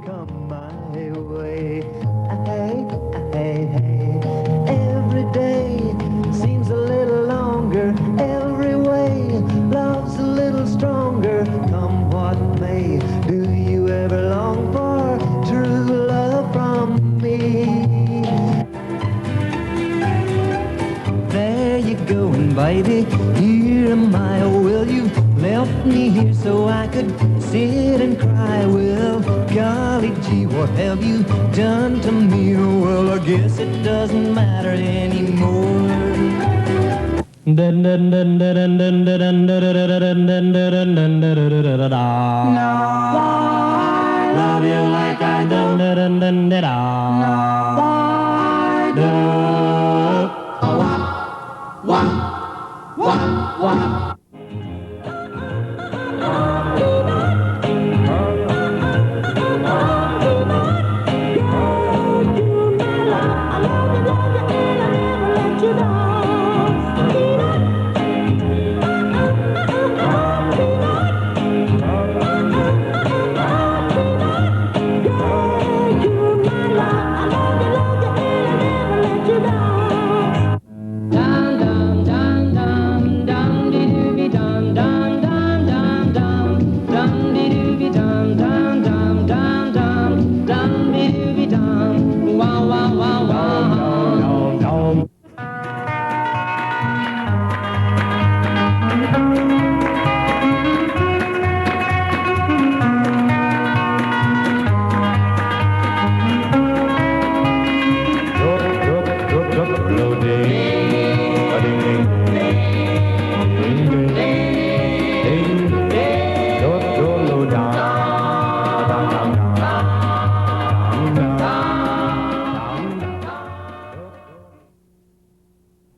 come my way. Hey, hey, hey. Every day seems a little longer. Every way love's a little stronger. Come what may, do you ever long for true love from me? There you go, baby, here am I. Will you left me here so I could sit and cry? Well, golly gee, what have you done to me? Well, I guess it doesn't matter anymore. Love you like I do.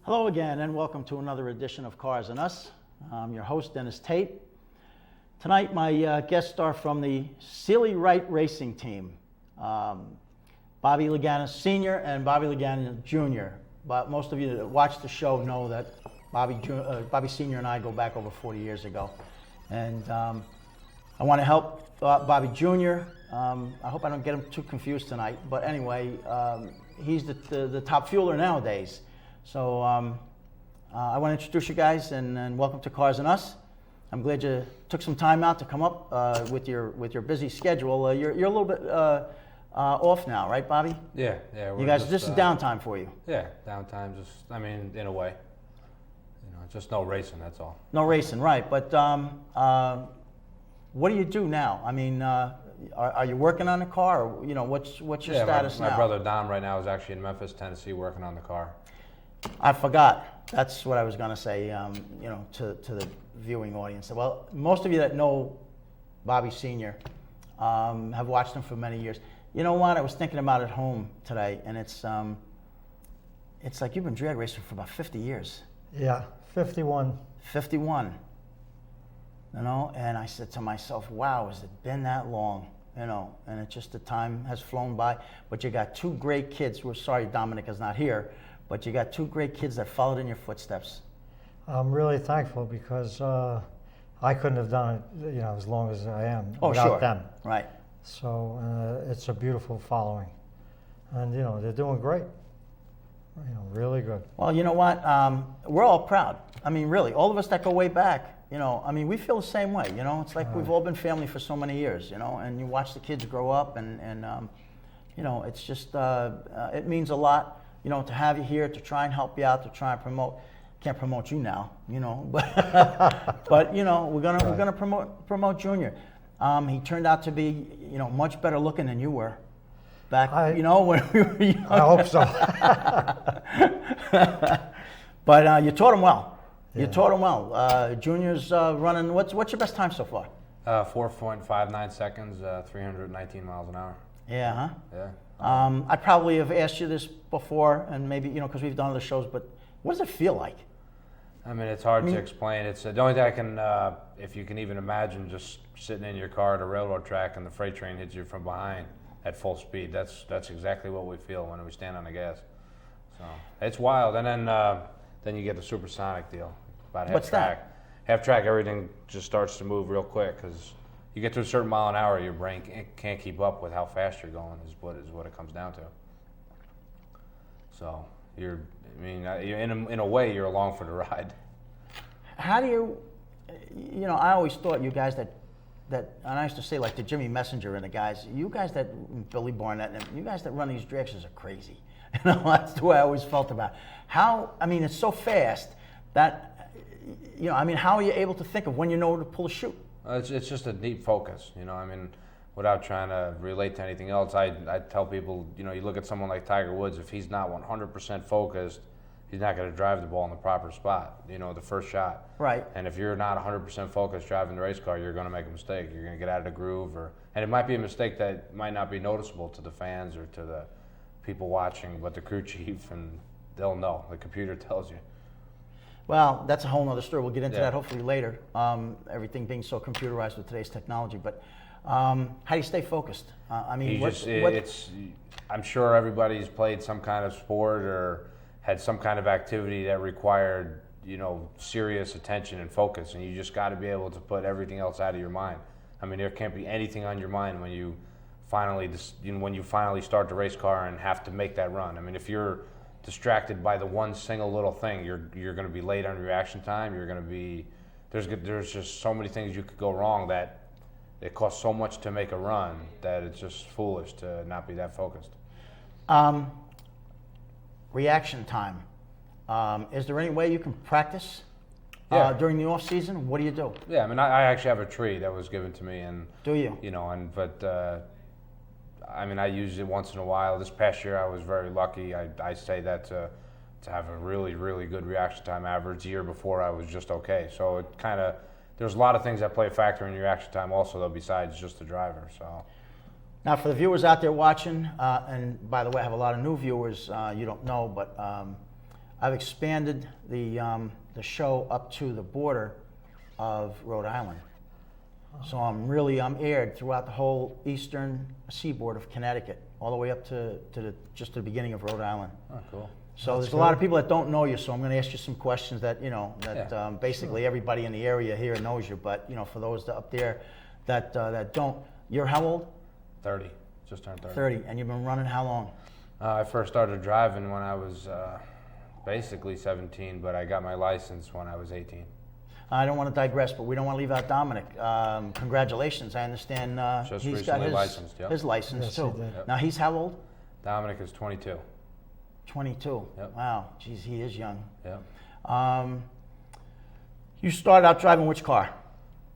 Hello again, and welcome to another edition of Cars and Us. I'm your host, Dennis Tate. Tonight, my guests are from the Sealy Wright Racing Team, Bobby Lagana Sr. and Bobby Lagana Jr. But most of you that watch the show know that Bobby Sr. and I go back over 40 years ago. And I want to help Bobby Jr. I hope I don't get him too confused tonight. But anyway, he's the top fueler nowadays. So I want to introduce you guys and welcome to Cars and Us. I'm glad you took some time out to come up with your busy schedule. You're a little bit off now, right, Bobby? Yeah. You guys, this is downtime for you. Yeah, downtime. In a way, just no racing. That's all. No racing, right? But what do you do now? I mean, are you working on the car? Or, what's your status now? My brother Dom right now is actually in Memphis, Tennessee, working on the car. I forgot. That's what I was going to say, to the viewing audience. Well, most of you that know Bobby Sr. Have watched him for many years. You know what? I was thinking about it at home today, and it's like you've been drag racing for about 50 years. Yeah, 51. 51. And I said to myself, wow, has it been that long? And it's just the time has flown by. But you got two great kids. We're sorry Dominic is not here. But you got two great kids that followed in your footsteps. I'm really thankful because I couldn't have done it, as long as I am without sure. them. Right. So it's a beautiful following, and they're doing great. Really good. Well, you know what? We're all proud. I mean, really, all of us that go way back. We feel the same way. It's like we've all been family for so many years. And you watch the kids grow up, and it's just it means a lot. To have you here, to try and help you out, to try and promote. Can't promote you now, but we're gonna promote Junior. He turned out to be, much better looking than you were back, when we were young. I hope so. But you taught him well. Yeah. You taught him well. Junior's running. What's your best time so far? 4.59 seconds, 319 miles an hour. Yeah, huh? Yeah. I probably have asked you this before, and maybe, because we've done other shows, but what does it feel like? I mean, it's hard to explain. It's the only thing I can, if you can even imagine, just sitting in your car at a railroad track and the freight train hits you from behind at full speed. That's exactly what we feel when we stand on the gas. So it's wild. And then you get the supersonic deal about half What's track. That? Half track, everything just starts to move real quick because you get to a certain mile an hour, your brain can't keep up with how fast you're going. Is what it comes down to. So you're in a way, you're along for the ride. How do you, I always thought you guys that, and I used to say like the Jimmy Messenger and the guys, you guys that, Billy Barnett, and you guys that run these drag races are crazy. That's the way I always felt about it. It's so fast that, how are you able to think of when you know to pull a chute? It's just a deep focus, without trying to relate to anything else. I tell people, you look at someone like Tiger Woods, if he's not 100% focused, he's not going to drive the ball in the proper spot, the first shot. Right. And if you're not 100% focused driving the race car, you're going to make a mistake. You're going to get out of the groove, and it might be a mistake that might not be noticeable to the fans or to the people watching, but the crew chief, and they'll know. The computer tells you. Well, that's a whole other story. We'll get into Yeah. that hopefully later. Everything being so computerized with today's technology, but how do you stay focused? I'm sure everybody's played some kind of sport or had some kind of activity that required, serious attention and focus, and you just got to be able to put everything else out of your mind. There can't be anything on your mind when you finally start the race car and have to make that run. If you're distracted by the one single little thing, you're going to be late on your reaction time. You're going to be there's just so many things you could go wrong that it costs so much to make a run that it's just foolish to not be that focused. Reaction time. Is there any way you can practice during the off season? What do you do? Yeah, I actually have a tree that was given to me, and do you? I use it once in a while. This past year, I was very lucky. I say that to have a really, really good reaction time average. The year before, I was just okay. So it kind of, there's a lot of things that play a factor in your reaction time also, though, besides just the driver. So. Now, for the viewers out there watching, and by the way, I have a lot of new viewers. You don't know, but I've expanded the show up to the border of Rhode Island. So I'm aired throughout the whole eastern seaboard of Connecticut, all the way up to the beginning of Rhode Island. Oh, cool. So there's a lot of people that don't know you, so I'm going to ask you some questions that, basically everybody in the area here knows you, but, for those up there that don't, you're how old? 30, just turned 30. 30, and you've been running how long? I first started driving when I was basically 17, but I got my license when I was 18. I don't want to digress, but we don't want to leave out Dominic. Congratulations. I understand Just he's got recently licensed, yep. his license, Yes, too. he did. Yep. Now, he's how old? Dominic is 22. 22. Yep. Wow. Geez, he is young. Yeah. You started out driving which car?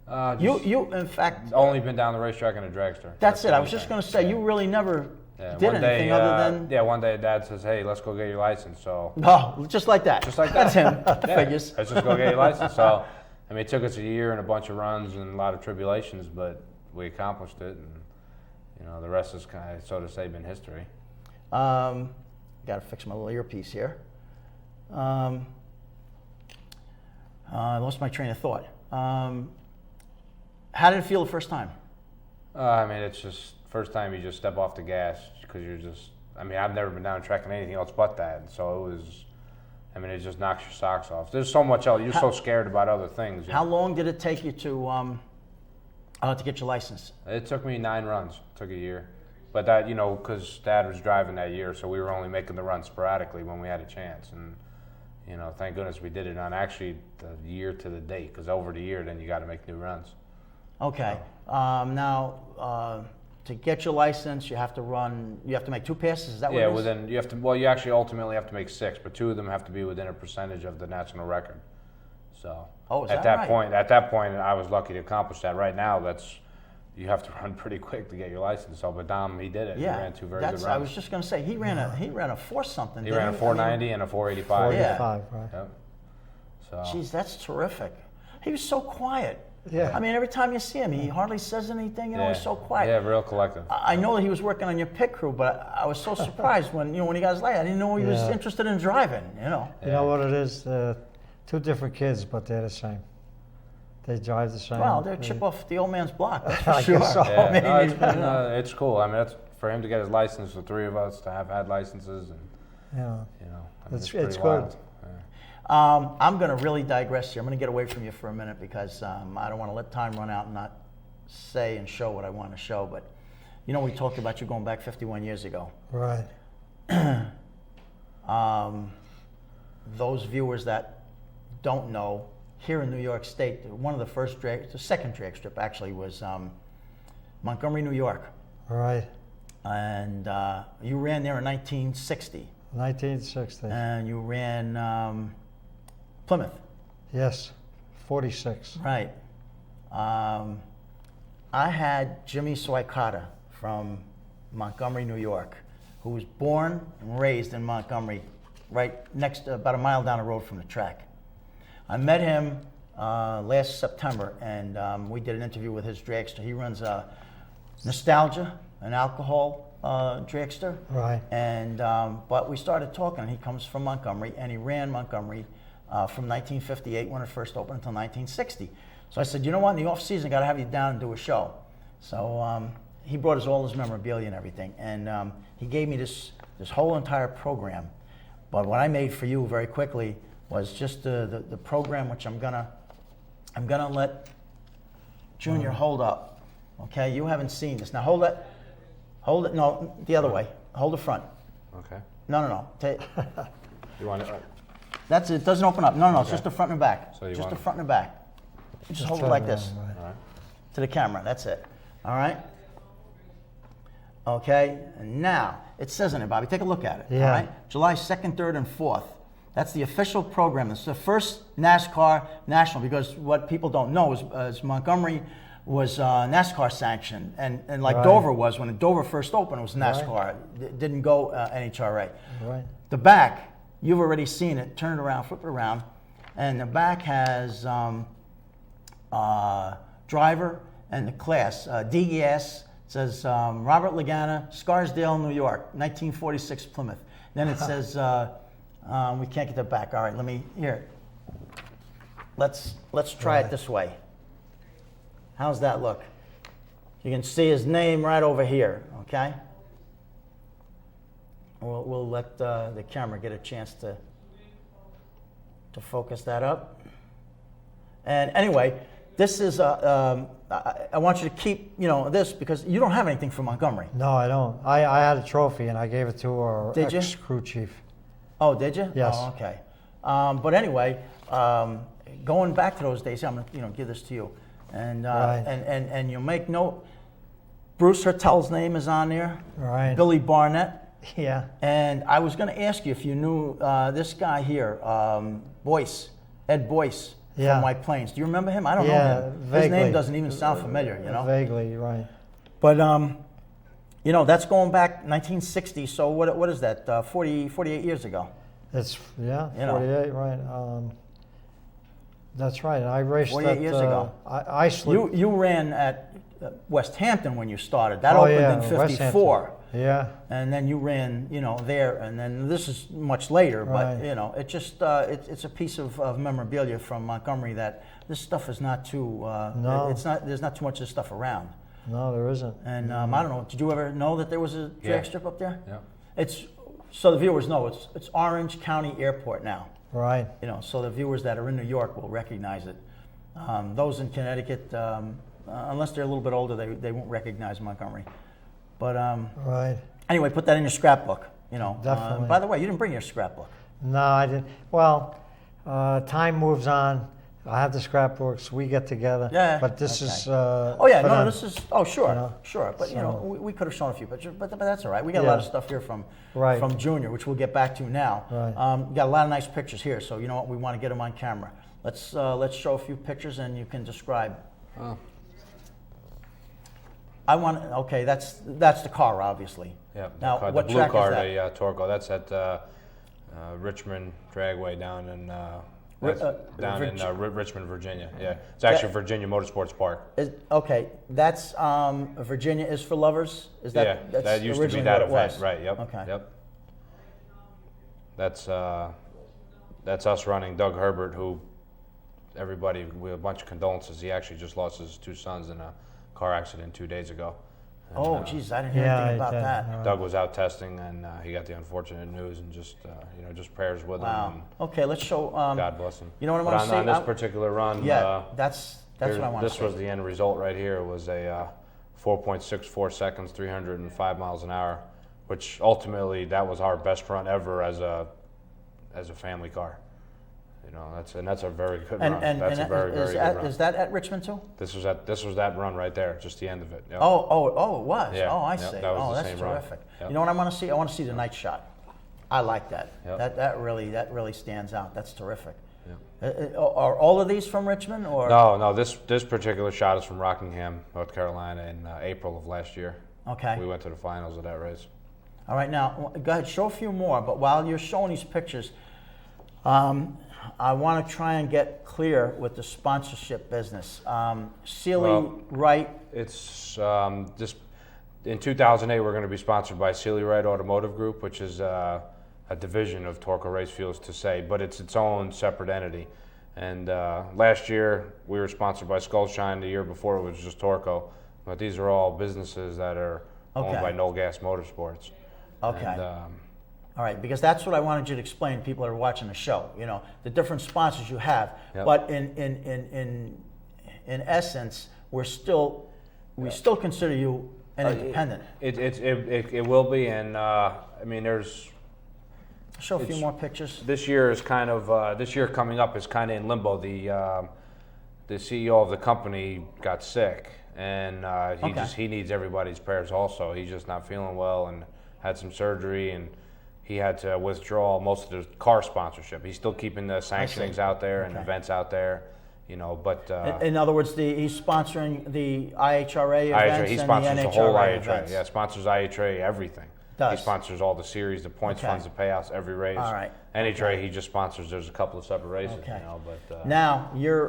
Just You in fact... only been down the racetrack in a dragster. That's it. the I only was just thing. going to say, you really never Yeah, did one anything day, other than... Yeah, one day Dad says, "Hey, let's go get your license." So Oh, just like that. just like that. That's him. Yeah, Figures. let's just go get your license. So, it took us a year and a bunch of runs and a lot of tribulations, but we accomplished it, and the rest is kind of, so to say, been history. Got to fix my little earpiece here. I lost my train of thought. How did it feel the first time? It's just first time you just step off the gas because you're just. I've never been down a track in anything else but that, so it was. It just knocks your socks off. There's so much else. You're so scared about other things. How long did it take you to get your license? It took me 9 runs. It took a year. But that, because Dad was driving that year, so we were only making the runs sporadically when we had a chance. And, thank goodness we did it on actually the year to the date, because over the year, then you got to make new runs. Okay. Now, to get your license, you have to make 2 passes. Is that what it is? You actually ultimately have to make 6, but 2 of them have to be within a percentage of the national record. So is at that that point, I was lucky to accomplish that. Right now, you have to run pretty quick to get your license. So, but Dom, he did it. Yeah, he ran 2 very good runs. I was just going to say he ran a 4 something. He ran a 490 and a 485. 485, right? Yep. So. Geez, that's terrific. He was so quiet. Yeah. Every time you see him, he hardly says anything. He's so quiet. Yeah, real collective. I know that he was working on your pit crew, but I was so surprised when he got his license. I didn't know he was interested in driving. You know what it is? 2 different kids, but they're the same. They drive the same. Well, they're chip off the old man's block. That's for I sure. guess so. Yeah, it's cool. That's for him to get his license. The 3 of us to have had licenses, and it's it's pretty good. wild. I'm going to really digress here. I'm going to get away from you for a minute because I don't want to let time run out and not say and show what I want to show, but you know, we talked about you going back 51 years ago. Right. Those viewers that don't know, here in New York State, one of the first the second drag strip actually was Montgomery, New York. Right. And you ran there in 1960. 1960. And you ran Plymouth. Yes. 46. Right. I had Jimmy Swikata from Montgomery, New York, who was born and raised in Montgomery, right next, about a mile down the road from the track. I met him last September, and we did an interview with his dragster. He runs Nostalgia, an alcohol dragster. Right. And but we started talking. He comes from Montgomery, and he ran Montgomery from 1958 when it first opened until 1960. So I said, you know what? In the off season, I got to have you down and do a show. So he brought us all his memorabilia and everything, and he gave me this whole entire program. But what I made for you very quickly was just the program, which I'm gonna let Junior hold up. Okay, you haven't seen this. Now hold it. No, the other way. Hold the front. Okay. No. You want it? That's it. It doesn't open up. No, Okay. it's just the front and back. So you just want the front and back. You just hold it like this Right. All right. to the camera. That's it. All right. Okay. And now it says in it, Bobby. Take a look at it. Yeah. All right. July 2nd, 3rd, and 4th. That's the official program. It's the first NASCAR national, because what people don't know is Montgomery was NASCAR sanctioned, and like Right. Dover was when Dover first opened, it was NASCAR. It didn't go NHRA. Right. The back, you've already seen it. Turn it around, flip it around, and the back has driver and the class. DES says Robert Lagana, Scarsdale, New York, 1946 Plymouth. Then it says we can't get that back. All right, let me here. Let's try it this way. How's that look? You can see his name right over here. Okay. We'll let the camera get a chance to focus that up. And anyway, this is I want you to keep this, because you don't have anything from Montgomery. No, I don't. I had a trophy and I gave it to our Did you? ex-crew chief. Oh, did you? Yes. Oh, okay. But anyway, going back to those days, I'm gonna give this to you, and Right. and you'll make note. Bruce Hertel's name is on there. Right. Billy Barnett. Yeah. And I was going to ask you if you knew this guy here, Boyce, Ed Boyce Yeah. from White Plains. Do you remember him? I don't know Yeah, him. His vaguely. name doesn't even sound familiar, Vaguely, right. But that's going back 1960. So what is that? 48 years ago. It's, yeah, You know. 48, right. That's right. I raced 48 at, years ago. I slid. You ran at West Hampton when you started. That Oh, opened yeah, in West 54. Yeah. And then you ran, there, and then this is much later, but Right. it just it's a piece of memorabilia from Montgomery that this stuff is not too. No. It's not. There's not too much of this stuff around. No, there isn't. And I don't know. Did you ever know that there was a drag Yeah. strip up there? Yeah. It's so the viewers know it's Orange County Airport now. Right. So the viewers that are in New York will recognize it. Those in Connecticut, unless they're a little bit older, they won't recognize Montgomery. But Right. anyway, put that in your scrapbook. Definitely. By the way, you didn't bring your scrapbook. No, I didn't. Well, time moves on. I have the scrapbooks. We get together. Yeah, But this okay. is. Oh yeah, for no, them. this is. Oh sure, You know, sure. But so- we could have shown a few pictures, but that's all right. We got a lot Yeah. of stuff here from Right. from Junior, which we'll get back to now. Right. Got a lot of nice pictures here, so you know what? We want to get them on camera. Let's show a few pictures and you can describe. Oh. I want. Okay, that's the car, obviously. Yeah. Now, the what blue track car, is that? the Torco. That's at Richmond Dragway down in Richmond, Virginia. Yeah, it's actually Virginia Motorsports Park. Okay, that's Virginia is for lovers. Is that? Yeah, that's that used to be originally that what it event, was? right? Yep. Okay. Yep. That's us running Doug Herbert, who everybody, we have a bunch of condolences. He actually just lost his two sons in a car accident 2 days ago. And, Oh, geez, I didn't hear Yeah, anything about I did. that. Doug was out testing, and he got the unfortunate news, and just just prayers with Wow. him, Okay, let's show. and God bless him. You know what I But want to see? on this particular run, Yeah, that's That's what I want to This see. was the end result right here. It was a 4.64 seconds, 305 miles an hour, which ultimately that was our best run ever as a family car. You know, that's a very good run. That's a very good run. Is that at Richmond too? This was that run right there, just the end of it. Yep. Oh, it was. Yeah, Oh, I yep, see. that was the That's same run. terrific. Yep. You know what I want to see? I want to see the night shot. I like that. Yep. That really stands out. That's terrific. Yep. Are all of these from Richmond or? No. This particular shot is from Rockingham, North Carolina, in April of last year. Okay. We went to the finals of that race. All right, now go ahead, show a few more. But while you're showing these pictures, I want to try and get clear with the sponsorship business. Sealy, Wright. It's just in 2008 we're going to be sponsored by Sealy Wright Automotive Group, which is a division of Torco Race Fuels to say, but it's its own separate entity. And last year we were sponsored by Skullshine. The year before it was just Torco. But these are all businesses that are owned by No Gas Motorsports. Okay. And, All right, because that's what I wanted you to explain to people that are watching the show. You know, the different sponsors you have. Yep. But in essence, we still consider you an independent. It will be, and I mean there's. Show a few more pictures. This year is kind of this year coming up is kind of in limbo. The CEO of the company got sick, and he needs everybody's prayers. Also, he's just not feeling well and had some surgery, and he had to withdraw most of the car sponsorship. He's still keeping the sanctionings out there and events out there, you know. But in other words, he's sponsoring the IHRA events he and sponsors the the whole NHRA IHRA. events. Yeah, sponsors IHRA everything. Does. He sponsors all the series, the points funds, the payouts, every race. All right. NHRA, he just sponsors. There's a couple of separate races, Okay. you know. But Now you're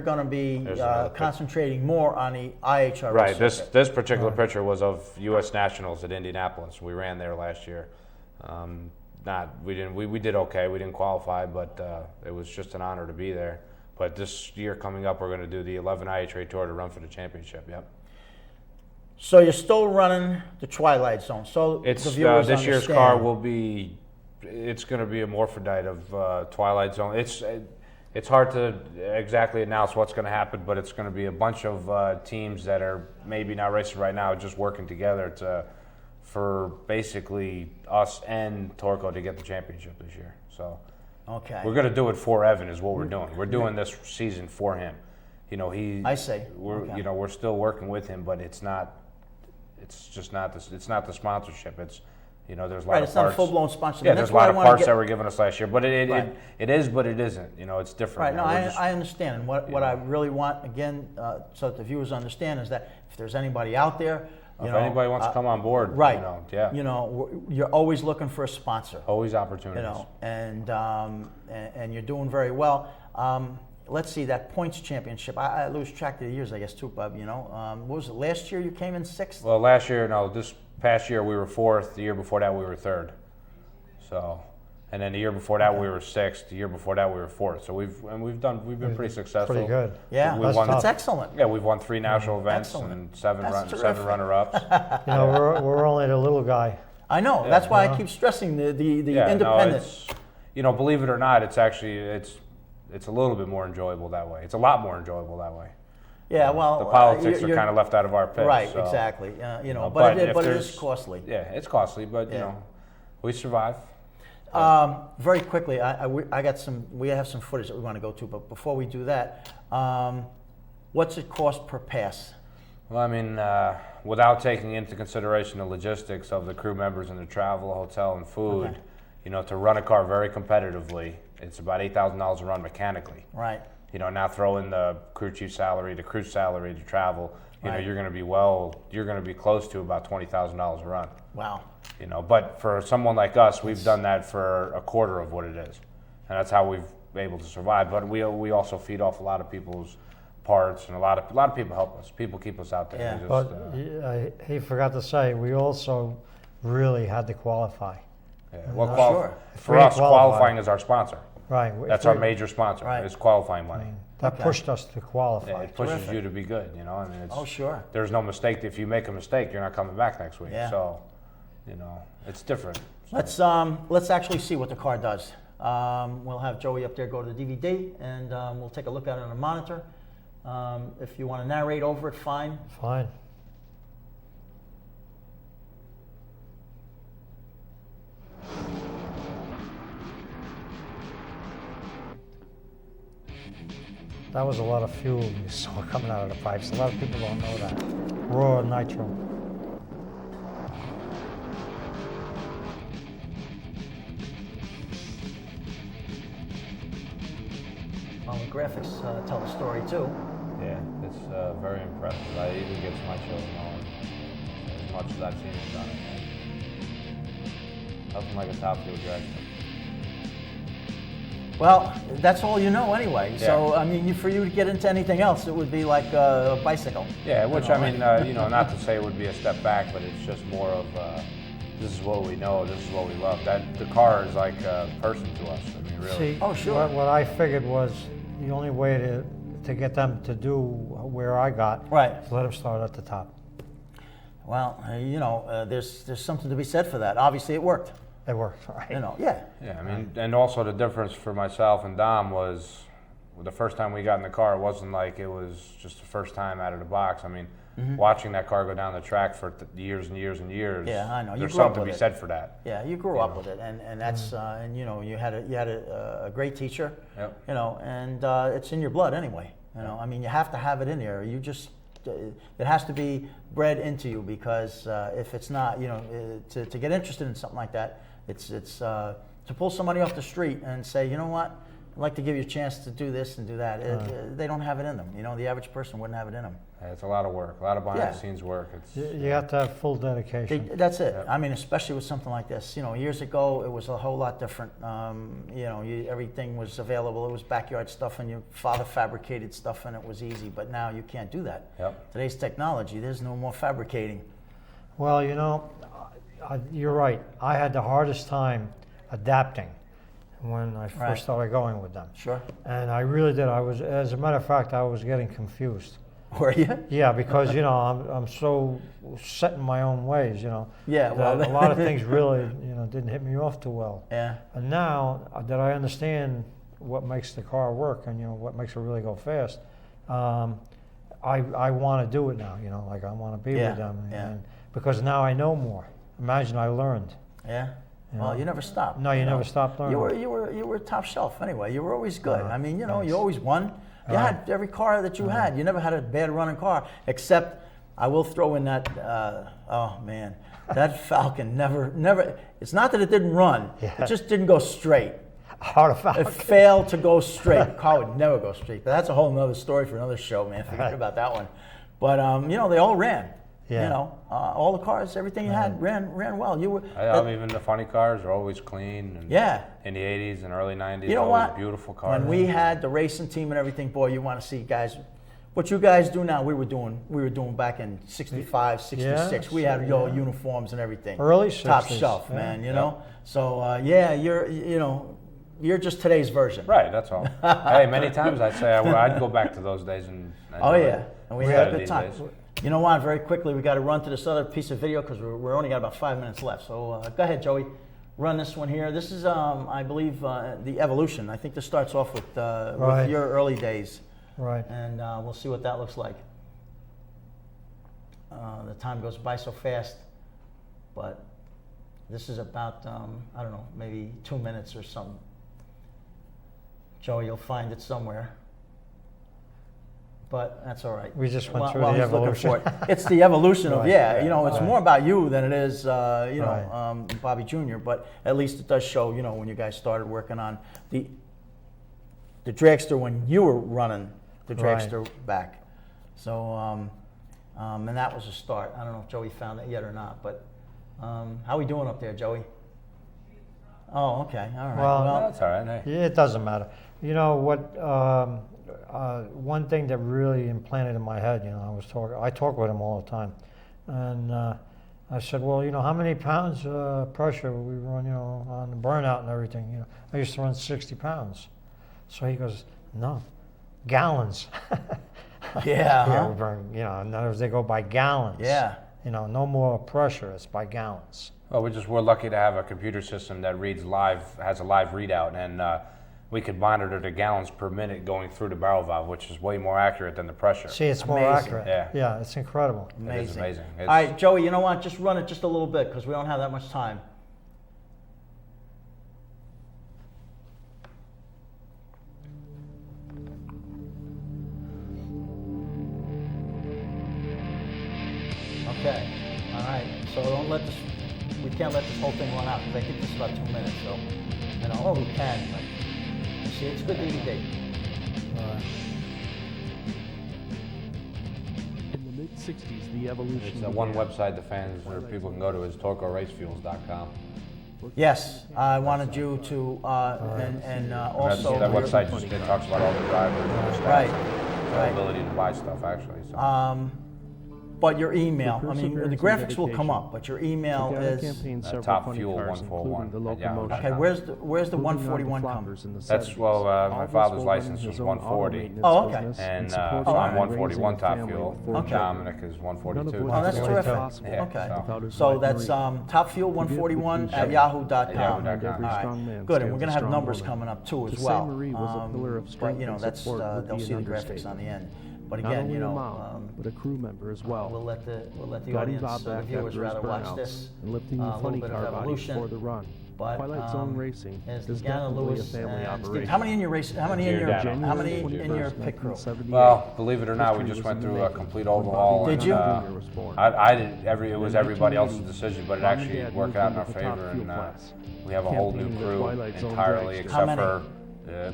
going to be There's another concentrating more on the IHRA. right. circuit. This particular picture was of U.S. Nationals at Indianapolis. We ran there last year. We did okay. We didn't qualify, but it was just an honor to be there. But this year coming up, we're going to do the 11 IHRA Tour to run for the championship. Yep. So you're still running the Twilight Zone. So It's the viewers this year's understand. car will be. It's going to be a morphodite of Twilight Zone. It's hard to exactly announce what's going to happen, but it's going to be a bunch of teams that are maybe not racing right now, just working together for basically us and Torco to get the championship this year. So Okay. we're going to do it for Evan is what we're doing. We're doing this season for him. You know, I see. We're you know, we're still working with him, but it's not. It's just not the. It's not the sponsorship. It's, you know, there's a lot Right, of it's parts. not a full-blown sponsorship. Yeah, And there's that's a lot why of I wanna parts get- that were given us last year, but Right. it is, but it isn't. You know, it's different. Right. No, now. We're just- I understand. And what I really want, again, so that the viewers understand, is that if there's anybody out there, you if know, anybody wants to come on board, right? You know, yeah. You know, you're always looking for a sponsor. Always opportunities. You know, and you're doing very well. Let's see that points championship. I lose track of the years, I guess, too, Bub. You know, what was it? Last year you came in sixth. Well, last year, no, this past year we were fourth. The year before that we were third. So, and then the year before that we were sixth. The year before that we were fourth. So we've been pretty successful. Pretty good. Yeah, we won. that's excellent. Yeah, we've won 3 national events Excellent. and 7 That's terrific. 7 runner-ups. You know, we're only the little guy. I know. That's why I keep stressing the Yeah, no, independent. it's, you know, believe it or not, it's actually it's a little bit more enjoyable that way. It's a lot more enjoyable that way. Yeah, well, The politics you're are kind of left out of our pitch. right. so, Exactly. You know, but but if it there's- is costly. Yeah, it's costly, but you Yeah. know, we survive. Very quickly, we have some footage that we want to go to, but before we do that, what's it cost per pass? Well, I mean, without taking into consideration the logistics of the crew members and the travel, hotel, and food, Okay. you know, to run a car very competitively, it's about $8,000 to run mechanically. Right. You know, now throw in the crew chief salary, the crew salary to travel. You know, Right. you're going to be close to about $20,000 a run. Wow. You know, but for someone like us, we've done that for a quarter of what it is, and that's how we've been able to survive. But we also feed off a lot of people's parts, and a lot of people help us. People keep us out there. Yeah. They But he forgot to say, we also really had to qualify. well, Sure. for We us, qualify. qualifying is our sponsor. Right. That's our major sponsor. Right. Is qualifying money. That Okay. pushed us to qualify. Yeah, it pushes Terrific. you to be good. You know, I mean, it's, Oh, sure. There's no mistake. If you make a mistake, you're not coming back next week. Yeah. So, you know, it's different. Let's actually see what the car does. We'll have Joey up there go to the DVD, and we'll take a look at it on a monitor, If you want to narrate over it, fine. Fine. That was a lot of fuel you saw coming out of the pipes. A lot of people don't know that. Raw nitro. Well, the graphics tell the story too. Yeah, it's very impressive. It even gets my chills going as much as I've seen it done. Nothing like a top fuel dragster. Well, that's all you know anyway. Yeah. So, I mean, for you to get into anything else, it would be like a bicycle. Yeah, which You know, I mean, not to say it would be a step back, but it's just more of this is what we know, this is what we love. That the car is like a person to us. I mean, really. See, Oh, sure. what I figured was the only way to get them to do where I got, Right. is let them start at the top. Well, there's something to be said for that. Obviously, it worked. It worked, right? Yeah. Yeah, I mean, and also the difference for myself and Dom was the first time we got in the car, it wasn't like it was just the first time out of the box. I mean, watching that car go down the track for years and years and years. Yeah, I know. You There's grew up something to with be it. said for that. Yeah, you grew up with it, and that's and you had a great teacher. Yep. And it's in your blood anyway. I mean, you have to have it in there. You just it has to be bred into you, because if it's not, to get interested in something like that, it's to pull somebody off the street and say, you know what, I'd like to give you a chance to do this and do that. They don't have it in them. The average person wouldn't have it in them. Yeah, it's a lot of work, a lot of behind the scenes work. You have to have full dedication. That's it. Yep. I mean, especially with something like this. Years ago, it was a whole lot different. Everything was available. It was backyard stuff, and your father fabricated stuff, and it was easy. But now you can't do that. Yep. Today's technology, there's no more fabricating. Well, you're right. I had the hardest time adapting when I first started going with them. Sure. And I really did. As a matter of fact, I was getting confused. Were you? Yeah, because I'm so set in my own ways. Yeah, well, that a lot of things really didn't hit me off too well. Yeah. And now that I understand what makes the car work and what makes it really go fast, I want to do it now. Like I want to be with them, and because now I know more. Imagine I learned. Yeah. Well, you never stopped. No, you never stopped learning. You were top shelf anyway. You were always good. I mean, you always won. You had every car that you had. You never had a bad running car, except I will throw in that. Oh man, that Falcon never. It's not that it didn't run. Yeah. It just didn't go straight. Hard Falcon. It failed to go straight. The car would never go straight. But that's a whole other story for another show, man. Forget about that one. But they all ran. Yeah. All the cars, everything you had ran well. Even the funny cars are always clean. And in the 80s and early 90s, you know always what? beautiful cars. When we had the racing team and everything, boy, you want to see guys. What you guys do now, we were doing back in 65, 66. We had uniforms and everything. Early top 60s. shelf, man. So you're just today's version. Right, that's all. Hey, many times I'd say I'd go back to those days and. Oh yeah, and we had a good these time. days. You know what? Very quickly, we got to run to this other piece of video because we're only got about 5 minutes left. So go ahead, Joey. Run this one here. This is, I believe, the evolution. I think this starts off with your early days. Right. And we'll see what that looks like. The time goes by so fast, but this is about, I don't know, maybe 2 minutes or something. Joey, you'll find it somewhere. But that's all right. We just went through while the he's looking evolution. for it. It's the evolution of, Right. it's more about you than it is, Bobby Jr., but at least it does show, when you guys started working on the dragster when you were running the dragster back. So, and that was a start. I don't know if Joey found it yet or not, but how we doing up there, Joey? Oh, okay, all right. Well, that's all right. Hey. It doesn't matter. You know what? One thing that really implanted in my head, I talk with him all the time, and I said, well, how many pounds pressure we run, on the burnout and everything. I used to run 60 pounds. So he goes, no, gallons. Yeah. We burn, in other words, they go by gallons. Yeah. No more pressure. It's by gallons. Well, we're lucky to have a computer system that reads live, has a live readout, and we could monitor the gallons per minute going through the barrel valve, which is way more accurate than the pressure. See, it's more Amazing. accurate. Yeah. Yeah, it's incredible. It is amazing. All right, Joey, you know what? Just run it just a little bit because we don't have that much time. Okay. All right. So don't let this. We can't let this whole thing run out because I think this is about 2 minutes. So, you know, or we can. But you see, it's good DVD. In the mid-60s, the evolution It's began. one website the fans or people can go to is torcoracefuels.com. Yes, I wanted you to, and also That website just it talks about all the drivers and the stats, Right, and right. ability to buy stuff actually. So. But your email, I mean, the perseverance and graphics will come dedication. up, but your email Lagana is, campaigned several Top funny Fuel cars, 141 including the at Yahoo. locomotion. okay, where's the Moving on to 141 come? floppers in the That's 70s. well, my Always father's full license running was his own 140. auto maintenance Oh, okay. business And supporting all right. I'm and 141 raising a Top family Fuel. of four Okay. Dominic is None of 142. which Oh, that's would be terrific. possible Yeah, Okay. without his So wife, that's Marie. Top Fuel 141 at At yahoo.com. yahoo.com. Every All right. strong man Good, and stands we're going to a have strong numbers woman. coming up too as To say well. Marie was a pillar of But strength you know, and that's support would they'll be see an the graphics understatement. on the end. But Not again, only you a know, mom, but a crew member as well. we'll let the Guiding audience, Bob the back viewers after his rather watch burnouts this. and lifting a the little funny bit of car body evolution. before the run. But Twilight Zone Racing is is Lagana, definitely a Lewis, family and Steve. operation. How many in your race? How many in Dear your? Dad. How many January in your 21st, pit crew? 1978. Well, believe it or not, we History just was went in the through a making complete when overhaul. Bobby Did you? Jr. was born. I didn't. It was In everybody else's 1980s, decision, but it Mom and actually Dad worked moved out in into our the top favor, fuel and class. we have a whole new Campaigning the crew Twilight Zone entirely, dragster. How except many? for.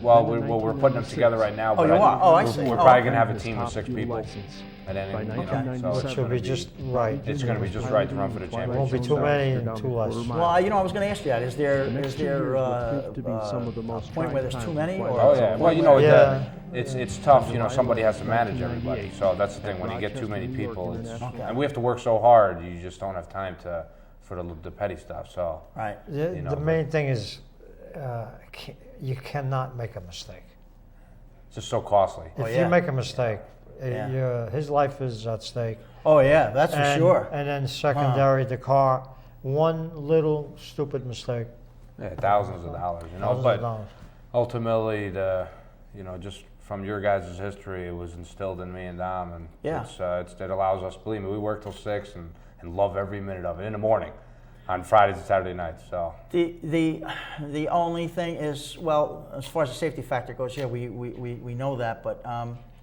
Well, Then in we're putting them 1996, together right now, Oh, but you are? Oh, I we're, see. we're Oh, probably okay. gonna have a His team of top 6 fuel people. license. And then, By you know, so 1997, it's Should gonna be just right. It's going to be just right to run for the Twilight championship. Won't be Zone too many and dragster too down the less. quarter Well, mile. you know, I was going to ask you that. Is there The next is 2 there years will prove to be some of the a most point where there's trying too times many? in Or Twilight Oh Zone. yeah, well you know Yeah. it's tough. You know, July somebody has to 11th, manage everybody. 1998. So that's the thing. When you get too Rochester, many New York people, it's, International. and we have to work so hard, you just don't have time for the petty stuff. So Right. You know, The main thing is you cannot make a mistake. it's just so costly. Oh, If yeah. you make a mistake, Yeah. his life is at stake. Oh yeah, that's for And- sure. And then secondary, the car, one little stupid mistake, Yeah, thousands of dollars. You know, thousands but of dollars. ultimately, just from your guys' history, it was instilled in me and Dom, and Yeah. it allows us. Believe me, we work till 6 and love every minute of it in the morning, on Fridays and Saturday nights. So The only thing is, well, as far as the safety factor goes, yeah, we know that. But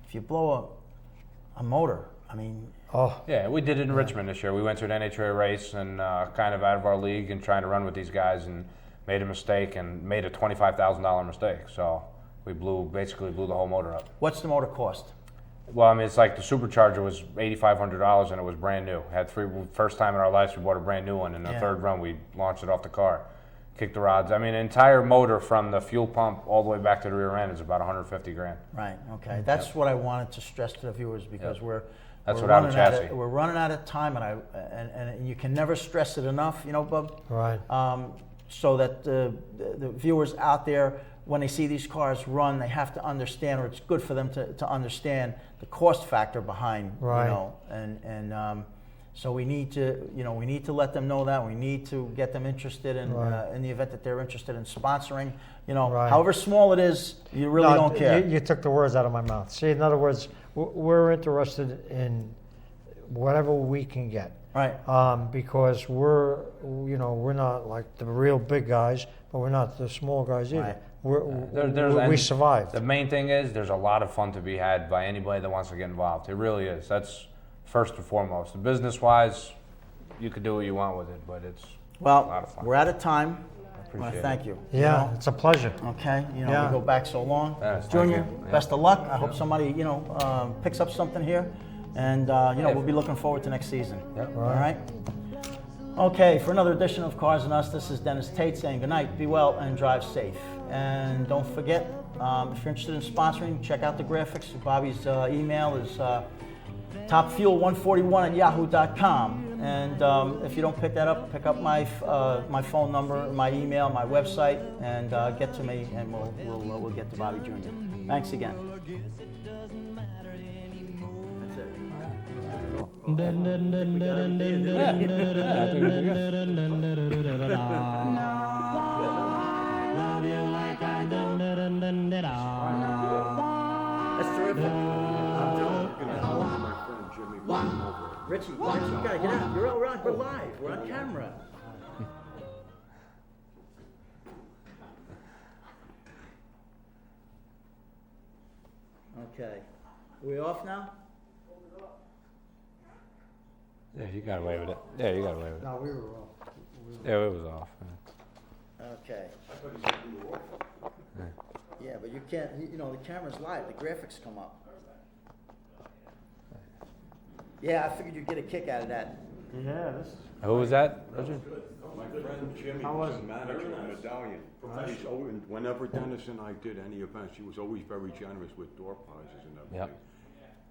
if you blow a motor, I mean, Oh, yeah, we did it in Richmond this year. We went to an NHRA race and kind of out of our league and trying to run with these guys and made a mistake and made a $25,000 mistake. So we basically blew the whole motor up. what's the motor cost? Well, I mean, it's like the supercharger was $8,500 and it was brand new. Had first time in our lives we bought a brand new one. In the Yeah. third run, we launched it off the car, kicked the rods. I mean, an entire motor from the fuel pump all the way back to the rear end is about 150 grand. Right. Okay. That's what I wanted to stress to the viewers because Yep. we're That's we're without a running out of- chassis. we're running out of time, and you can never stress it enough, you know, Bub. right. So that the viewers out there, when they see these cars run, they have to understand, or it's good for them to understand the cost factor behind, Right. you know, and so we need to let them know that. We need to get them interested in the event that they're interested in sponsoring, you know, Right. however small it is, you really No, don't care. You took the words out of my mouth. See, in other words, we're interested in whatever we can get. Right. Because we're not like the real big guys, but we're not the small guys either. Right. We survived. The main thing is there's a lot of fun to be had by anybody that wants to get involved. It really is. That's first and foremost. Business-wise, you could do what you want with it, but it's a lot Well, of fun. we're out of time. I want Appreciate to it. thank you. you Yeah, know? it's a pleasure. Okay, you know, Yeah. we go back so long. Yes, thank Junior, you. Yeah. best of luck. I hope somebody, picks up something here. And, we'll be looking forward to next season. Yep. All right? Okay, for another edition of Cars and Us, this is Dennis Tate saying good night, be well, and drive safe. And don't forget, if you're interested in sponsoring, check out the graphics. Bobby's email is topfuel141@yahoo.com. And if you don't pick that up, pick up my phone number, my email, my website, and get to me, and we'll get to Bobby Jr. Thanks again. That's it. Love you like I do. That's terrific. Richie, you gotta get out. You're all right. We're live. We're on camera. Okay. Are we off now? Yeah, you got away with it. Yeah, you got away with it. No, we were wrong. Yeah, it was off. Okay. Yeah, but you can't, you know, the camera's live. The graphics come up. Yeah, I figured you'd get a kick out of that. Yeah, this. Who was that, Richard? My friend Jimmy How was was a it? manager of Medallion. She's always, whenever Dennis and I did any event, she was always very generous with door prizes and everything. Yep.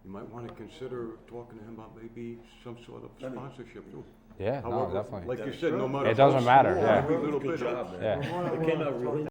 You might want to consider talking to him about maybe some sort of sponsorship too. Yeah, no, However, definitely. like you said, no matter It doesn't how matter, small, yeah. every little Good bit job, helps. man. Yeah. It came out really